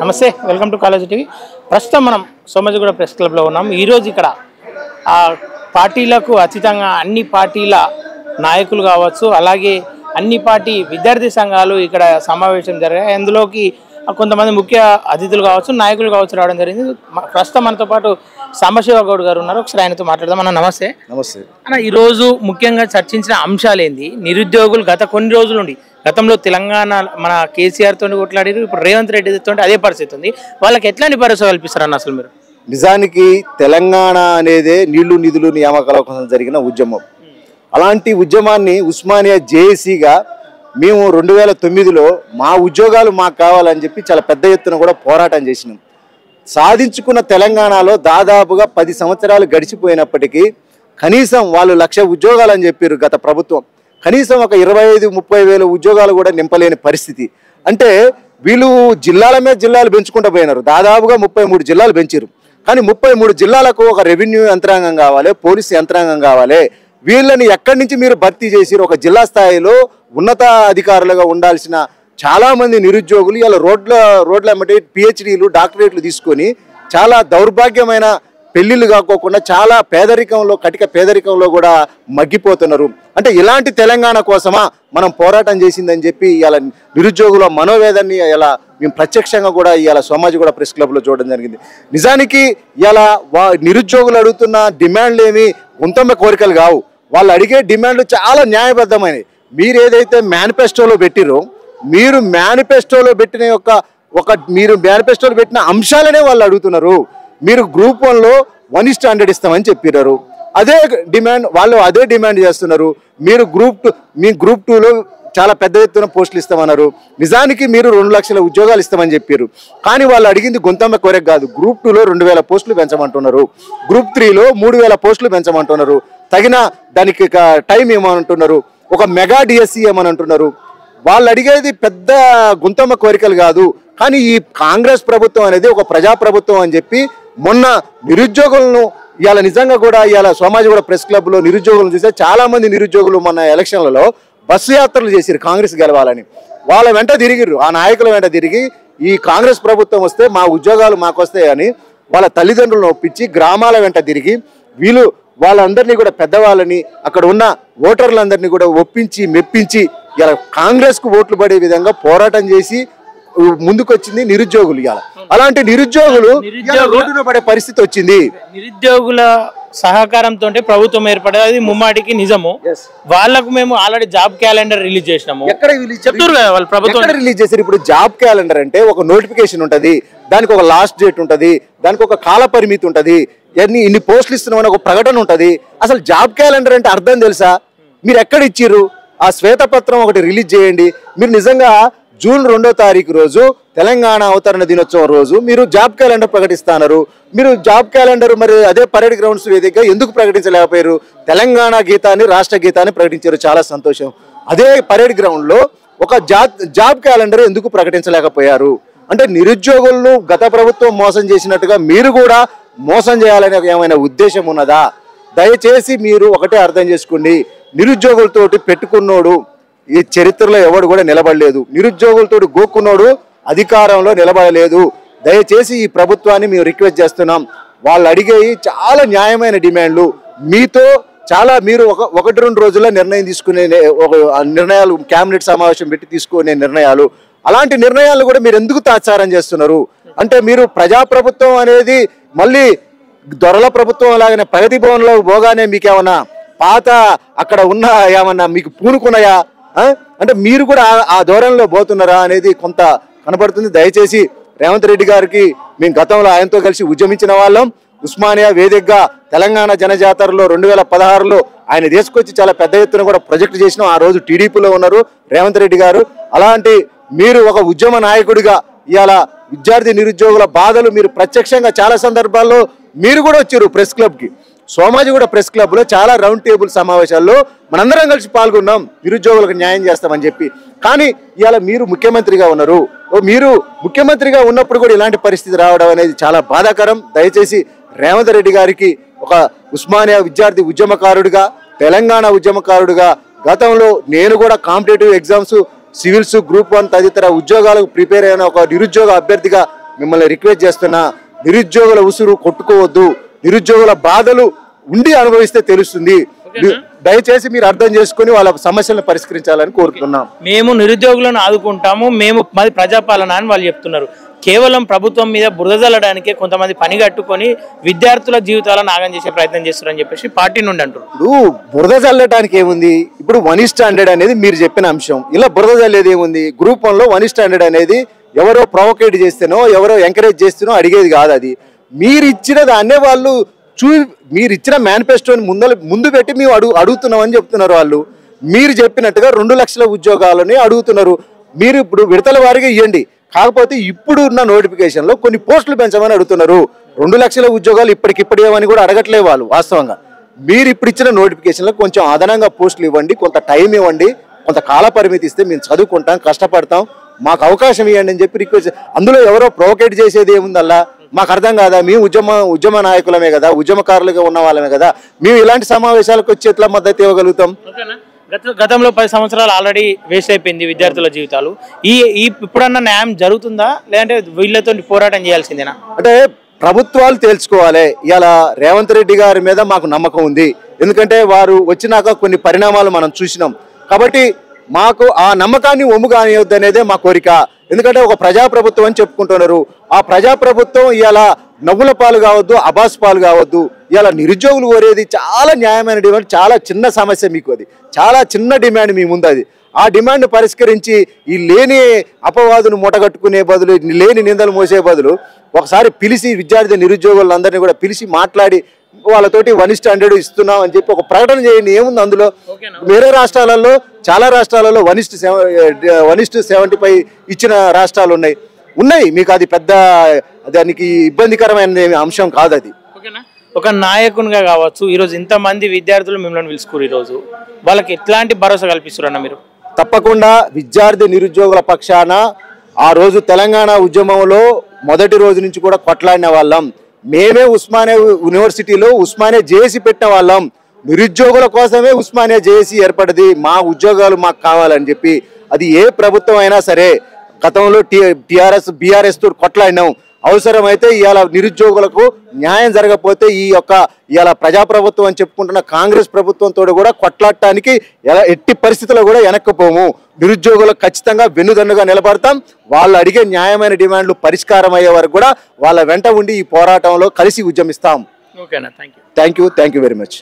నమస్తే, welcome to college TV. ప్రస్తుతం మనం సోమాజిగూడ ప్రెస్ క్లబ్లో ఉన్నాం. ఈరోజు ఇక్కడ పార్టీలకు అతీతంగా అన్ని పార్టీల నాయకులు కావచ్చు, అలాగే అన్ని పార్టీ విద్యార్థి సంఘాలు ఇక్కడ సమావేశం జరిగాయి. అందులోకి కొంతమంది ముఖ్య అతిథులు కావచ్చు, నాయకులు కావచ్చు రావడం జరిగింది. ప్రస్తుతం మనతో పాటు సాంబశివ గౌడ్ గారు ఉన్నారు. ఒకసారి ఆయనతో మాట్లాడదాం. అన్న నమస్తే. నమస్తే అన్న, ఈరోజు ముఖ్యంగా చర్చించిన అంశాలు ఏంది? నిరుద్యోగులు గత కొన్ని రోజుల నుండి, గతంలో తెలంగాణ మన కేసీఆర్ తోటి కొట్లాడారు, ఇప్పుడు రేవంత్ రెడ్డితో అదే పరిస్థితి ఉంది. వాళ్ళకి ఎట్లాంటి భరోసా కల్పిస్తారన్న అసలు మీరు? నిజానికి తెలంగాణ అనేదే నీళ్లు నిధులు నియామకాల కోసం జరిగిన ఉద్యమం. అలాంటి ఉద్యమాన్ని ఉస్మానియా జేఏసీగా మేము 2009లో మా ఉద్యోగాలు మాకు కావాలని చెప్పి చాలా పెద్ద ఎత్తున కూడా పోరాటం చేసినాం. సాధించుకున్న తెలంగాణలో దాదాపుగా 10 సంవత్సరాలు గడిచిపోయినప్పటికీ కనీసం వాళ్ళు 1,00,000 ఉద్యోగాలు అని చెప్పారు గత ప్రభుత్వం. కనీసం ఒక 25-30 వేల ఉద్యోగాలు కూడా నింపలేని పరిస్థితి. అంటే వీళ్ళు జిల్లాల మీద జిల్లాలు పెంచుకుంటూ పోయినారు. దాదాపుగా 33 జిల్లాలు పెంచారు. కానీ 33 జిల్లాలకు ఒక రెవెన్యూ యంత్రాంగం కావాలి, పోలీసు యంత్రాంగం కావాలి. వీళ్ళని ఎక్కడి నుంచి మీరు భర్తీ చేసిరు? ఒక జిల్లా స్థాయిలో ఉన్నత అధికారులుగా ఉండాల్సిన చాలామంది నిరుద్యోగులు ఇలా రోడ్ల ఎమ్మటి పిహెచ్డీలు, డాక్టరేట్లు తీసుకొని చాలా దౌర్భాగ్యమైన పెళ్లిళ్ళు కాకోకుండా చాలా పేదరికంలో, కటిక పేదరికంలో కూడా మగ్గిపోతున్నారు. అంటే ఇలాంటి తెలంగాణ కోసమా మనం పోరాటం చేసిందని చెప్పి ఇలా నిరుద్యోగుల మనోవేదన్ని ఇలా మేము ప్రత్యక్షంగా కూడా ఇలా సోమాజిగూడ ప్రెస్ క్లబ్లో చూడడం జరిగింది. నిజానికి ఇలా నిరుద్యోగులు అడుగుతున్న డిమాండ్లు ఏమి గుంతమ్మ కోరికలు కావు. వాళ్ళు అడిగే డిమాండ్లు చాలా న్యాయబద్ధమైనవి. మీరు ఏదైతే మేనిఫెస్టోలో పెట్టిరో, మీరు మేనిఫెస్టోలో పెట్టిన అంశాలనే వాళ్ళు అడుగుతున్నారు. మీరు గ్రూప్ 1లో 1:100 ఇస్తామని చెప్పినారు. అదే డిమాండ్ చేస్తున్నారు. మీరు గ్రూప్ 2లో చాలా పెద్ద ఎత్తున పోస్టులు ఇస్తామన్నారు. నిజానికి మీరు 2 లక్షల ఉద్యోగాలు ఇస్తామని చెప్పారు. కానీ వాళ్ళు అడిగింది గొంతమ్మ కోరిక కాదు. గ్రూప్ 2లో 2,000 పోస్టులు పెంచమంటున్నారు. గ్రూప్ 3లో 3,000 పోస్టులు పెంచమంటున్నారు. తగిన దానికి టైం ఏమంటున్నారు, ఒక మెగా డిఎస్సి ఏమని అంటున్నారు. వాళ్ళు అడిగేది పెద్ద గుంతమ్మ కోరికలు కాదు. కానీ ఈ కాంగ్రెస్ ప్రభుత్వం అనేది ఒక ప్రజాప్రభుత్వం అని చెప్పి మొన్న నిరుద్యోగులను ఇవాళ నిజంగా కూడా ఇవాళ సోమాజిగూడ ప్రెస్ క్లబ్లో నిరుద్యోగులను చూస్తే చాలామంది నిరుద్యోగులు మొన్న ఎలక్షన్లలో బస్సు యాత్రలు చేసిరు కాంగ్రెస్ గెలవాలని. వాళ్ళ వెంట తిరిగిరు, ఆ నాయకుల వెంట తిరిగి ఈ కాంగ్రెస్ ప్రభుత్వం వస్తే మా ఉద్యోగాలు మాకు వస్తాయని వాళ్ళ తల్లిదండ్రులను ఒప్పించి గ్రామాల వెంట తిరిగి వాళ్ళందరినీ కూడా పెద్దవాళ్ళని, అక్కడ ఉన్న ఓటర్లందరినీ కూడా ఒప్పించి మెప్పించి ఇలా కాంగ్రెస్కు ఓట్లు పడే విధంగా పోరాటం చేసి ముందుకొచ్చింది నిరుద్యోగులు. ఇవాళ అలాంటి నిరుద్యోగులు రోడ్డున పడే పరిస్థితి వచ్చింది. నిరుద్యోగుల సహకారంతో ప్రభుత్వం ఏర్పడేది, అది ముమ్మాటికి నిజము. వాళ్ళకు మేము ఆల్రెడీ జాబ్ క్యాలెండర్ రిలీజ్ చేసినాము. ఎక్కడ రిలీజ్ చేశారు? ఇప్పుడు జాబ్ క్యాలెండర్ అంటే ఒక నోటిఫికేషన్ ఉంటది, దానికి ఒక లాస్ట్ డేట్ ఉంటది, దానికి ఒక కాల పరిమితి ఉంటది, ఇన్ని పోస్టులు ఇస్తున్నామని ఒక ప్రకటన ఉంటది. అసలు జాబ్ క్యాలెండర్ అంటే అర్థం తెలుసా? మీరు ఎక్కడ ఇచ్చిర్రు? ఆ శ్వేతపత్రం ఒకటి రిలీజ్ చేయండి. మీరు నిజంగా జూన్ 2వ తారీఖు రోజు తెలంగాణ అవతరణ దినోత్సవం రోజు మీరు జాబ్ క్యాలెండర్ ప్రకటిస్తున్నారు. మీరు జాబ్ క్యాలెండర్ మరి అదే పరేడ్ గ్రౌండ్స్ వేదికగా ఎందుకు ప్రకటించలేకపోయారు? తెలంగాణ గీతాన్ని, రాష్ట్ర గీతాన్ని ప్రకటించారు, చాలా సంతోషం. అదే పరేడ్ గ్రౌండ్లో ఒక జాబ్ క్యాలెండర్ ఎందుకు ప్రకటించలేకపోయారు? అంటే నిరుద్యోగులను గత ప్రభుత్వం మోసం చేసినట్టుగా మీరు కూడా మోసం చేయాలనే ఏమైనా ఉద్దేశం ఉన్నదా? దయచేసి మీరు ఒకటే అర్థం చేసుకోండి, నిరుద్యోగులతోటి పెట్టుకున్నోడు ఈ చరిత్రలో ఎవడు కూడా నిలబడలేదు. నిరుద్యోగులతోటి గోక్కున్నోడు అధికారంలో నిలబడలేదు. దయచేసి ఈ ప్రభుత్వాన్ని మేము రిక్వెస్ట్ చేస్తున్నాం. వాళ్ళు అడిగేవి చాలా న్యాయమైన డిమాండ్లు. మీరు 1-2 రోజుల్లో నిర్ణయం తీసుకునే నిర్ణయాలు, క్యాబినెట్ సమావేశం పెట్టి తీసుకునే నిర్ణయాలు, అలాంటి నిర్ణయాలను కూడా మీరు ఎందుకు తాత్సారం చేస్తున్నారు? అంటే మీరు ప్రజాప్రభుత్వం అనేది మళ్ళీ దొరల ప్రభుత్వం లాగానే ప్రగతి భవన్లో పోగానే మీకేమన్నా పాత అక్కడ ఉన్న ఏమన్నా మీకు పూనుకున్నాయా? అంటే మీరు కూడా ఆ ధోరణిలో పోతున్నారా అనేది కొంత కనబడుతుంది. దయచేసి రేవంత్ రెడ్డి గారికి మేము గతంలో ఆయనతో కలిసి ఉద్యమించిన వాళ్ళం. ఉస్మానియా వేదికగా తెలంగాణ జనజాతరలో 2016లో ఆయన తీసుకొచ్చి చాలా పెద్ద ఎత్తున కూడా ప్రాజెక్టు చేసినాం. ఆ రోజు టీడీపీలో ఉన్నారు రేవంత్ రెడ్డి గారు. అలాంటి మీరు ఒక ఉద్యమ నాయకుడిగా ఇవాళ విద్యార్థి నిరుద్యోగుల బాధలు మీరు ప్రత్యక్షంగా చాలా సందర్భాల్లో మీరు కూడా వచ్చారు ప్రెస్ క్లబ్కి. సోమాజిగూడ ప్రెస్ క్లబ్లో చాలా రౌండ్ టేబుల్ సమావేశాల్లో మనందరం కలిసి పాల్గొన్నాం, నిరుద్యోగులకు న్యాయం చేస్తామని చెప్పి. కానీ ఇవాళ మీరు ముఖ్యమంత్రిగా ఉన్నారు. మీరు ముఖ్యమంత్రిగా ఉన్నప్పుడు కూడా ఇలాంటి పరిస్థితి రావడం అనేది చాలా బాధాకరం. దయచేసి రేవంత్ రెడ్డి గారికి ఒక ఉస్మానియా విద్యార్థి ఉద్యమకారుడిగా, తెలంగాణ ఉద్యమకారుడిగా గతంలో నేను కూడా కాంపిటేటివ్ ఎగ్జామ్స్ సివిల్స్ గ్రూప్ 1 తదితర ఉద్యోగాలకు ప్రిపేర్ అయిన ఒక నిరుద్యోగ అభ్యర్థిగా మిమ్మల్ని రిక్వెస్ట్ చేస్తున్నా, నిరుద్యోగుల ఉసురు కొట్టుకోవద్దు, నిరుద్యోగుల బాధలు ఉండి అనుభవిస్తే తెలుస్తుంది. దయచేసి మీరు అర్థం చేసుకుని వాళ్ళ సమస్యలను పరిష్కరించాలని కోరుతున్నాం. మేము నిరుద్యోగులను ఆదుకుంటాము, మేము మాది ప్రజాపాలన అని వాళ్ళు చెప్తున్నారు. కేవలం ప్రభుత్వం మీద బురద జల్లడానికే కొంతమంది పని కట్టుకొని విద్యార్థుల జీవితాలను నాగం చేసే ప్రయత్నం చేస్తారని చెప్పేసి పార్టీ నుండి అంటారు. ఇప్పుడు బురద జల్లడానికి ఏముంది? ఇప్పుడు 1:100 అనేది మీరు చెప్పిన అంశం. ఇలా బురద జల్లేది ఏముంది? గ్రూప్ 1లో 1:100 అనేది ఎవరో ప్రొవోకేట్ చేస్తేనో ఎవరో ఎంకరేజ్ చేస్తేనో అడిగేది కాదు. అది మీరు ఇచ్చిన దాన్నే వాళ్ళు మీరు ఇచ్చిన మేనిఫెస్టోని ముందు పెట్టి మేము అడుగుతున్నామని చెప్తున్నారు వాళ్ళు. మీరు చెప్పినట్టుగా 2 లక్షల ఉద్యోగాలని అడుగుతున్నారు. మీరు ఇప్పుడు విడతల వారీగా ఇవ్వండి, కాకపోతే ఇప్పుడు ఉన్న నోటిఫికేషన్లో కొన్ని పోస్టులు పెంచమని అడుగుతున్నారు. 2 లక్షల ఉద్యోగాలు ఇప్పటికిప్పుడు ఏమని కూడా అడగట్లేదు వాళ్ళు. వాస్తవంగా మీరు ఇప్పుడు ఇచ్చిన నోటిఫికేషన్లో కొంచెం అదనంగా పోస్టులు ఇవ్వండి, కొంత టైం ఇవ్వండి, కొంత కాల పరిమితి ఇస్తే మేము చదువుకుంటాం, కష్టపడతాం, మాకు అవకాశం ఇవ్వండి అని చెప్పి రిక్వెస్ట్. అందులో ఎవరో ప్రొవోకేట్ చేసేది ఏముందల్లా మాకు అర్థం కాదా? మేము ఉద్యమ నాయకులమే కదా, ఉద్యమకారులుగా ఉన్న వాళ్ళమే కదా, మేము ఇలాంటి సమావేశాలకు వచ్చి ఎట్లా మద్దతు ఇవ్వగలుగుతాం? గతంలో 10 సంవత్సరాలు ఆల్రెడీ వేస్ట్ అయిపోయింది విద్యార్థుల జీవితాలు. ఇప్పుడన్నా న్యాయం జరుగుతుందా, లేదంటే వీళ్ళతో పోరాటం చేయాల్సిందేనా? అంటే ప్రభుత్వాలు తేల్చుకోవాలి. ఇలా రేవంత్ రెడ్డి గారి మీద మాకు నమ్మకం ఉంది, ఎందుకంటే వారు వచ్చినాక కొన్ని పరిణామాలు మనం చూసినాం. కాబట్టి మాకు ఆ నమ్మకాన్ని ఒమ్ము కానివద్దు అనేదే మా కోరిక. ఎందుకంటే ఒక ప్రజాప్రభుత్వం అని చెప్పుకుంటున్నారు. ఆ ప్రజాప్రభుత్వం ఇలా నవ్వుల పాలు కావద్దు, అబాస్ పాలు కావద్దు. ఇలా నిరుద్యోగులు కోరేది చాలా న్యాయమైన డిమాండ్, చాలా చిన్న సమస్య. మీకు అది చాలా చిన్న డిమాండ్ మీ ముందు. అది ఆ డిమాండ్ పరిష్కరించి ఈ లేని అపవాదును మూటగట్టుకునే బదులు, లేని నిందలు మోసే బదులు ఒకసారి పిలిచి విద్యార్థి నిరుద్యోగులందరినీ కూడా పిలిచి మాట్లాడి వాళ్ళతోటి 1:100 ఇస్తున్నాం అని చెప్పి ఒక ప్రకటన చేయండి. ఏముంది అందులో? వేరే రాష్ట్రాలలో, చాలా రాష్ట్రాలలో 1:75 ఇచ్చిన రాష్ట్రాలు ఉన్నాయి. మీకు అది పెద్ద దానికి ఇబ్బందికరమైన అంశం కాదు అది. ఒక నాయకునిగా కావచ్చు, ఈరోజు ఇంతమంది విద్యార్థులు మిమ్మల్ని పిలుచుకోరు, ఈరోజు వాళ్ళకి ఎట్లాంటి భరోసా కల్పిస్తున్నారన్న మీరు? తప్పకుండా విద్యార్థి నిరుద్యోగుల పక్షాన ఆ రోజు తెలంగాణ ఉద్యమంలో మొదటి రోజు నుంచి కూడా కొట్లాడిన వాళ్ళం. మేమే ఉస్మానియా యూనివర్సిటీలో ఉస్మానియా జేఏసీ పెట్టిన వాళ్ళం. నిరుద్యోగుల కోసమే ఉస్మానియా జేఏసీ ఏర్పడింది. మా ఉద్యోగాలు మాకు కావాలని చెప్పి. అది ఏ ప్రభుత్వం అయినా సరే, గతంలో బీఆర్ఎస్ తో కొట్లాడినాం. అవసరమైతే ఇవాళ నిరుద్యోగులకు న్యాయం జరగకపోతే ఇవాళ ప్రజాప్రభుత్వం అని చెప్పుకుంటున్న కాంగ్రెస్ ప్రభుత్వంతో కూడా కొట్లాడటానికి ఎట్టి పరిస్థితుల్లో కూడా వెనక్కిపోము. నిరుద్యోగులకు ఖచ్చితంగా వెన్నుదన్నుగా నిలబడతాం. వాళ్ళు అడిగే న్యాయమైన డిమాండ్లు పరిష్కారం అయ్యే వరకు కూడా వాళ్ళ వెంట ఉండి ఈ పోరాటంలో కలిసి ఉద్యమిస్తాం. ఓకేనా? Thank you very much.